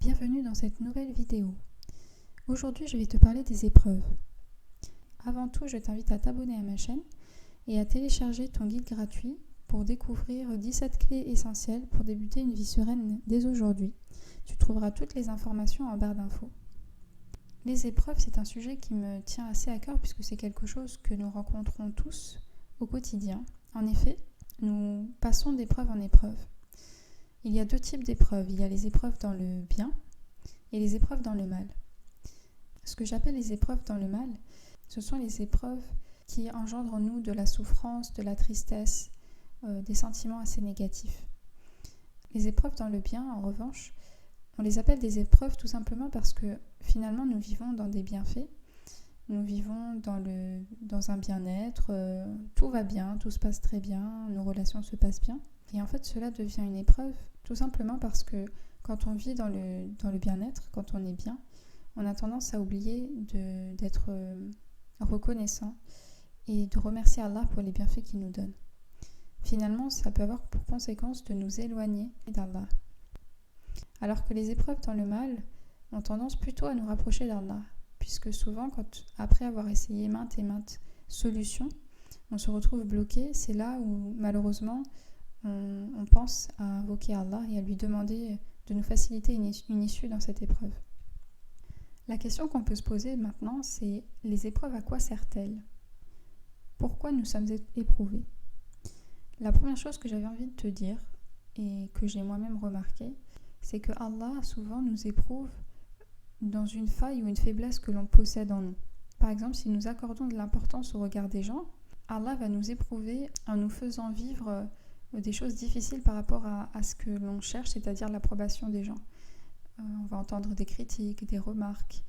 Bienvenue dans cette nouvelle vidéo. Aujourd'hui, je vais te parler des épreuves. Avant tout, je t'invite à t'abonner à ma chaîne et à télécharger ton guide gratuit pour découvrir 17 clés essentielles pour débuter une vie sereine dès aujourd'hui. Tu trouveras toutes les informations en barre d'infos. Les épreuves, c'est un sujet qui me tient assez à cœur puisque c'est quelque chose que nous rencontrons tous au quotidien. En effet, nous passons d'épreuve en épreuve. Il y a deux types d'épreuves. Il y a les épreuves dans le bien et les épreuves dans le mal. Ce que j'appelle les épreuves dans le mal, ce sont les épreuves qui engendrent en nous de la souffrance, de la tristesse, des sentiments assez négatifs. Les épreuves dans le bien, en revanche, on les appelle des épreuves tout simplement parce que finalement nous vivons dans des bienfaits, nous vivons dans un bien-être, tout va bien, tout se passe très bien, nos relations se passent bien. Et en fait, cela devient une épreuve tout simplement parce que quand on vit dans le bien-être, quand on est bien, on a tendance à oublier d'être reconnaissant et de remercier Allah pour les bienfaits qu'il nous donne. Finalement, ça peut avoir pour conséquence de nous éloigner d'Allah. Alors que les épreuves dans le mal ont tendance plutôt à nous rapprocher d'Allah, puisque souvent, après avoir essayé maintes et maintes solutions, on se retrouve bloqué. C'est là où, malheureusement, on pense à invoquer Allah et à lui demander de nous faciliter une issue dans cette épreuve. La question qu'on peut se poser maintenant, c'est les épreuves, à quoi servent-elles ? Pourquoi nous sommes éprouvés ? La première chose que j'avais envie de te dire, et que j'ai moi-même remarqué, c'est que Allah souvent nous éprouve dans une faille ou une faiblesse que l'on possède en nous. Par exemple, si nous accordons de l'importance au regard des gens, Allah va nous éprouver en nous faisant vivre des choses difficiles par rapport à ce que l'on cherche, c'est-à-dire l'approbation des gens. On va entendre des critiques, des remarques.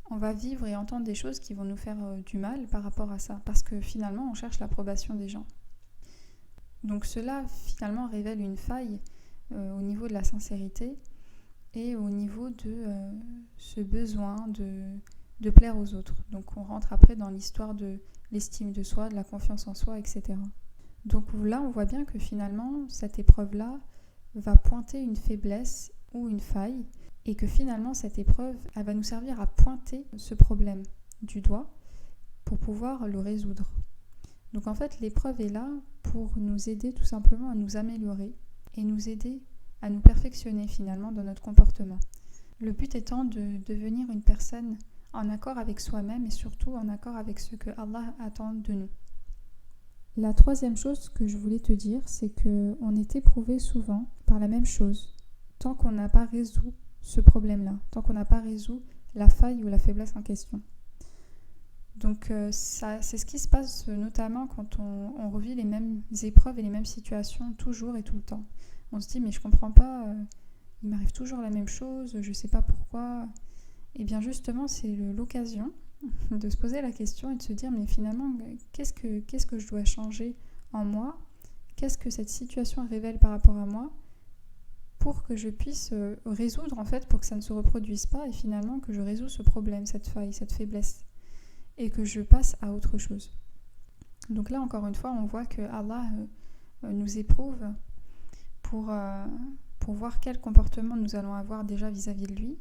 On va vivre et entendre des choses qui vont nous faire du mal par rapport à ça, parce que finalement, on cherche l'approbation des gens. Donc cela, finalement, révèle une faille au niveau de la sincérité et au niveau de ce besoin de plaire aux autres. Donc on rentre après dans l'histoire de l'estime de soi, de la confiance en soi, etc. Donc là, on voit bien que finalement, cette épreuve-là va pointer une faiblesse ou une faille et que finalement, cette épreuve, elle va nous servir à pointer ce problème du doigt pour pouvoir le résoudre. Donc en fait, l'épreuve est là pour nous aider tout simplement à nous améliorer et nous aider à nous perfectionner finalement dans notre comportement. Le but étant de devenir une personne en accord avec soi-même et surtout en accord avec ce que Allah attend de nous. La troisième chose que je voulais te dire, c'est qu'on est éprouvé souvent par la même chose, tant qu'on n'a pas résolu ce problème-là, tant qu'on n'a pas résolu la faille ou la faiblesse en question. Donc c'est ce qui se passe notamment quand on revit les mêmes épreuves et les mêmes situations toujours et tout le temps. On se dit mais je comprends pas, il m'arrive toujours la même chose, je sais pas pourquoi. Et bien justement c'est l'occasion de se poser la question et de se dire mais finalement qu'est-ce que je dois changer en moi, qu'est-ce que cette situation révèle par rapport à moi pour que je puisse résoudre en fait, pour que ça ne se reproduise pas et finalement que je résous ce problème, cette faille, cette faiblesse et que je passe à autre chose. Donc là encore une fois on voit que Allah nous éprouve pour voir quel comportement nous allons avoir déjà vis-à-vis de lui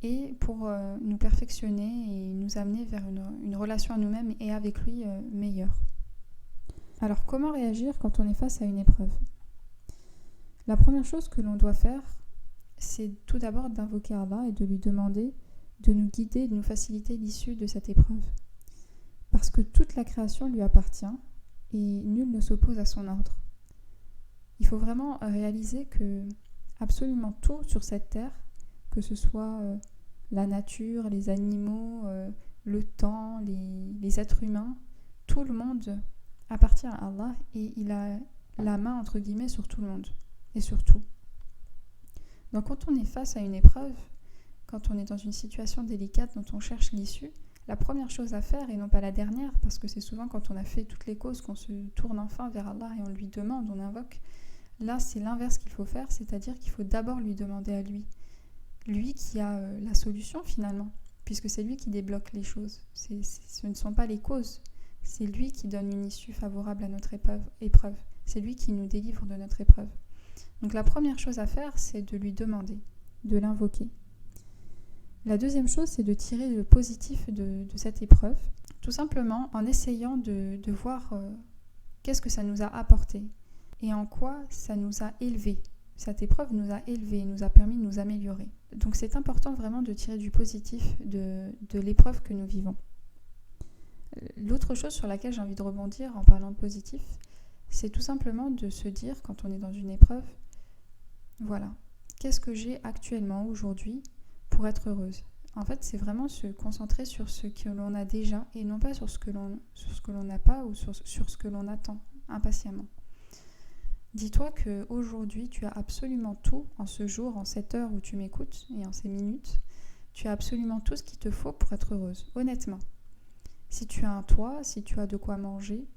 et pour nous perfectionner et nous amener vers une relation à nous-mêmes et avec lui meilleure. Alors comment réagir quand on est face à une épreuve ? La première chose que l'on doit faire, c'est tout d'abord d'invoquer Allah et de lui demander de nous guider, de nous faciliter l'issue de cette épreuve. Parce que toute la création lui appartient et nul ne s'oppose à son ordre. Il faut vraiment réaliser que absolument tout sur cette terre, que ce soit la nature, les animaux, le temps, les êtres humains, tout le monde appartient à Allah et il a la main entre guillemets sur tout le monde et sur tout. Donc quand on est face à une épreuve, quand on est dans une situation délicate dont on cherche l'issue, la première chose à faire, et non pas la dernière, parce que c'est souvent quand on a fait toutes les causes qu'on se tourne enfin vers Allah et on lui demande, on invoque, là c'est l'inverse qu'il faut faire, c'est-à-dire qu'il faut d'abord lui demander à lui. Lui qui a la solution finalement, puisque c'est lui qui débloque les choses. Ce ne sont pas les causes, c'est lui qui donne une issue favorable à notre épreuve. C'est lui qui nous délivre de notre épreuve. Donc la première chose à faire, c'est de lui demander, de l'invoquer. La deuxième chose, c'est de tirer le positif de cette épreuve, tout simplement en essayant de voir qu'est-ce que ça nous a apporté et en quoi ça nous a élevés. Cette épreuve nous a élevés, nous a permis de nous améliorer. Donc c'est important vraiment de tirer du positif de l'épreuve que nous vivons. L'autre chose sur laquelle j'ai envie de rebondir en parlant de positif, c'est tout simplement de se dire, quand on est dans une épreuve, voilà, qu'est-ce que j'ai actuellement, aujourd'hui, pour être heureuse ? En fait, c'est vraiment se concentrer sur ce que l'on a déjà et non pas sur ce que l'on n'a pas ou sur ce que l'on attend impatiemment. Dis-toi qu'aujourd'hui, tu as absolument tout, en ce jour, en cette heure où tu m'écoutes et en ces minutes, tu as absolument tout ce qu'il te faut pour être heureuse, honnêtement. Si tu as un toit, si tu as de quoi manger,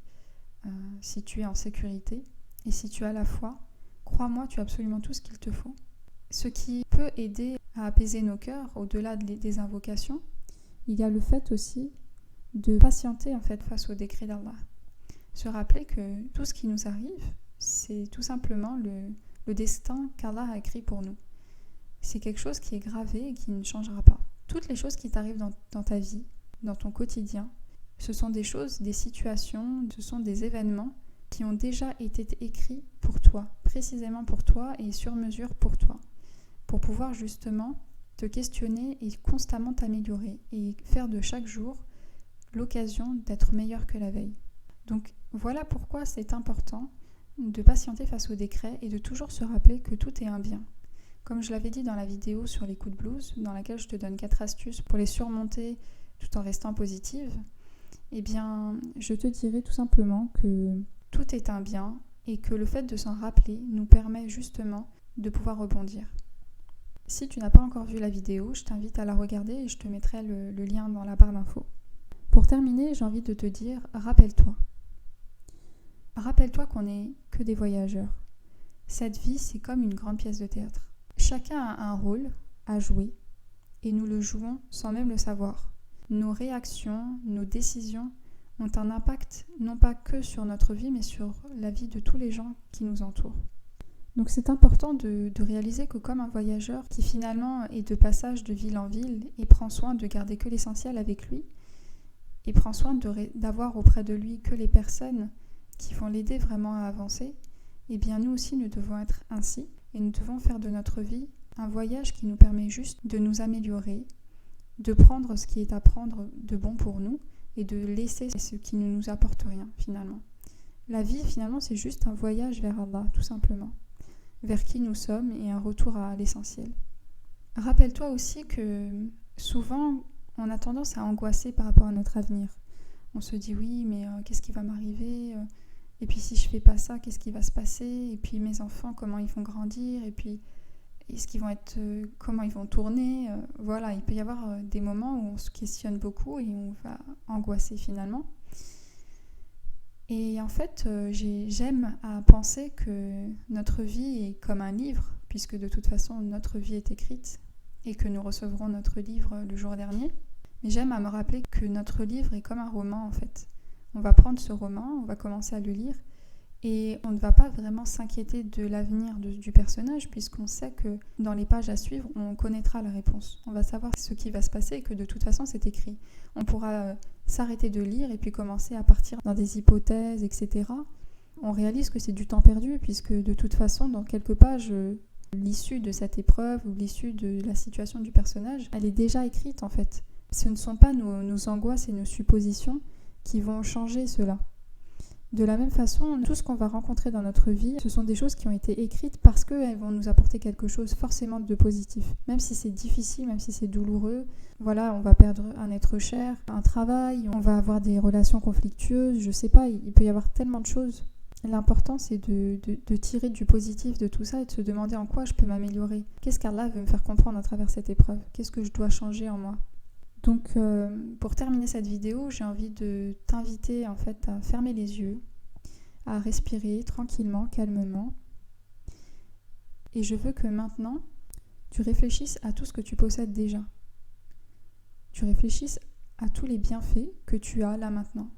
si tu es en sécurité et si tu as la foi, crois-moi, tu as absolument tout ce qu'il te faut. Ce qui peut aider à apaiser nos cœurs, au-delà des invocations, il y a le fait aussi de patienter en fait face au décret d'Allah. Se rappeler que tout ce qui nous arrive, c'est tout simplement le destin qu'Allah a écrit pour nous. C'est quelque chose qui est gravé et qui ne changera pas. Toutes les choses qui t'arrivent dans ta vie, dans ton quotidien, ce sont des choses, des situations, ce sont des événements qui ont déjà été écrits pour toi, précisément pour toi et sur mesure pour toi, pour pouvoir justement te questionner et constamment t'améliorer et faire de chaque jour l'occasion d'être meilleur que la veille. Donc voilà pourquoi c'est important de patienter face au décret et de toujours se rappeler que tout est un bien. Comme je l'avais dit dans la vidéo sur les coups de blues, dans laquelle je te donne 4 astuces pour les surmonter tout en restant positive, eh bien, je te dirais tout simplement que tout est un bien et que le fait de s'en rappeler nous permet justement de pouvoir rebondir. Si tu n'as pas encore vu la vidéo, je t'invite à la regarder et je te mettrai le lien dans la barre d'infos. Pour terminer, j'ai envie de te dire, rappelle-toi. Rappelle-toi qu'on n'est que des voyageurs. Cette vie, c'est comme une grande pièce de théâtre. Chacun a un rôle à jouer et nous le jouons sans même le savoir. Nos réactions, nos décisions ont un impact non pas que sur notre vie, mais sur la vie de tous les gens qui nous entourent. Donc c'est important de réaliser que comme un voyageur qui finalement est de passage de ville en ville et prend soin de garder que l'essentiel avec lui, et prend soin d'avoir auprès de lui que les personnes qui vont l'aider vraiment à avancer, eh bien nous aussi nous devons être ainsi et nous devons faire de notre vie un voyage qui nous permet juste de nous améliorer, de prendre ce qui est à prendre de bon pour nous et de laisser ce qui ne nous apporte rien finalement. La vie finalement c'est juste un voyage vers Allah tout simplement, vers qui nous sommes et un retour à l'essentiel. Rappelle-toi aussi que souvent on a tendance à angoisser par rapport à notre avenir. On se dit oui mais qu'est-ce qui va m'arriver et puis si je fais pas ça, qu'est-ce qui va se passer? Et puis mes enfants, comment ils vont grandir? Et puis est-ce qu'ils vont être, comment ils vont tourner? Voilà, il peut y avoir des moments où on se questionne beaucoup et on va angoisser finalement. Et en fait, j'aime à penser que notre vie est comme un livre, puisque de toute façon notre vie est écrite et que nous recevrons notre livre le jour dernier. Mais j'aime à me rappeler que notre livre est comme un roman en fait. On va prendre ce roman, on va commencer à le lire et on ne va pas vraiment s'inquiéter de l'avenir du personnage puisqu'on sait que dans les pages à suivre, on connaîtra la réponse. On va savoir ce qui va se passer et que de toute façon, c'est écrit. On pourra s'arrêter de lire et puis commencer à partir dans des hypothèses, etc. On réalise que c'est du temps perdu puisque de toute façon, dans quelques pages, l'issue de cette épreuve ou l'issue de la situation du personnage, elle est déjà écrite en fait. Ce ne sont pas nos angoisses et nos suppositions qui vont changer cela. De la même façon, tout ce qu'on va rencontrer dans notre vie, ce sont des choses qui ont été écrites parce qu'elles vont nous apporter quelque chose forcément de positif. Même si c'est difficile, même si c'est douloureux, voilà, on va perdre un être cher, un travail, on va avoir des relations conflictueuses, je sais pas, il peut y avoir tellement de choses. L'important, c'est de tirer du positif de tout ça et de se demander en quoi je peux m'améliorer. Qu'est-ce qu'Allah veut me faire comprendre à travers cette épreuve? Qu'est-ce que je dois changer en moi? Donc pour terminer cette vidéo, j'ai envie de t'inviter en fait à fermer les yeux, à respirer tranquillement, calmement. Et je veux que maintenant, tu réfléchisses à tout ce que tu possèdes déjà. Tu réfléchisses à tous les bienfaits que tu as là maintenant.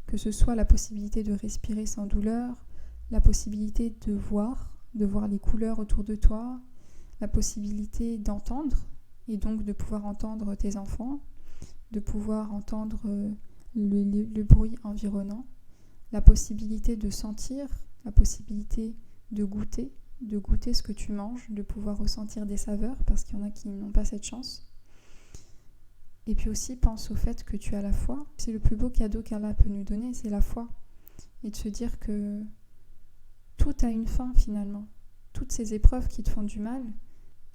Que ce soit la possibilité de respirer sans douleur, la possibilité de voir les couleurs autour de toi, la possibilité d'entendre et donc de pouvoir entendre tes enfants, de pouvoir entendre le bruit environnant, la possibilité de sentir, la possibilité de goûter ce que tu manges, de pouvoir ressentir des saveurs, parce qu'il y en a qui n'ont pas cette chance. Et puis aussi, pense au fait que tu as la foi. C'est le plus beau cadeau qu'Allah peut nous donner, c'est la foi. Et de se dire que tout a une fin finalement. Toutes ces épreuves qui te font du mal,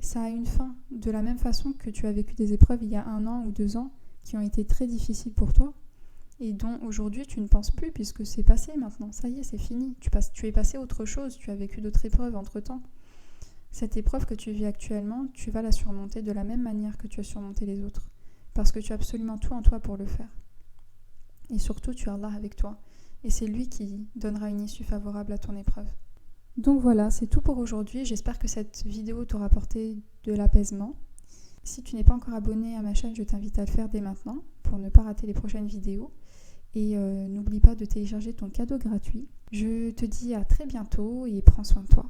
ça a une fin. De la même façon que tu as vécu des épreuves il y a 1 an ou 2 ans qui ont été très difficiles pour toi et dont aujourd'hui tu ne penses plus puisque c'est passé maintenant. Ça y est, c'est fini. Tu es passé à autre chose, tu as vécu d'autres épreuves entre-temps. Cette épreuve que tu vis actuellement, tu vas la surmonter de la même manière que tu as surmonté les autres. Parce que tu as absolument tout en toi pour le faire. Et surtout, tu as Allah avec toi. Et c'est lui qui donnera une issue favorable à ton épreuve. Donc voilà, c'est tout pour aujourd'hui. J'espère que cette vidéo t'aura apporté de l'apaisement. Si tu n'es pas encore abonné à ma chaîne, je t'invite à le faire dès maintenant pour ne pas rater les prochaines vidéos. Et n'oublie pas de télécharger ton cadeau gratuit. Je te dis à très bientôt et prends soin de toi.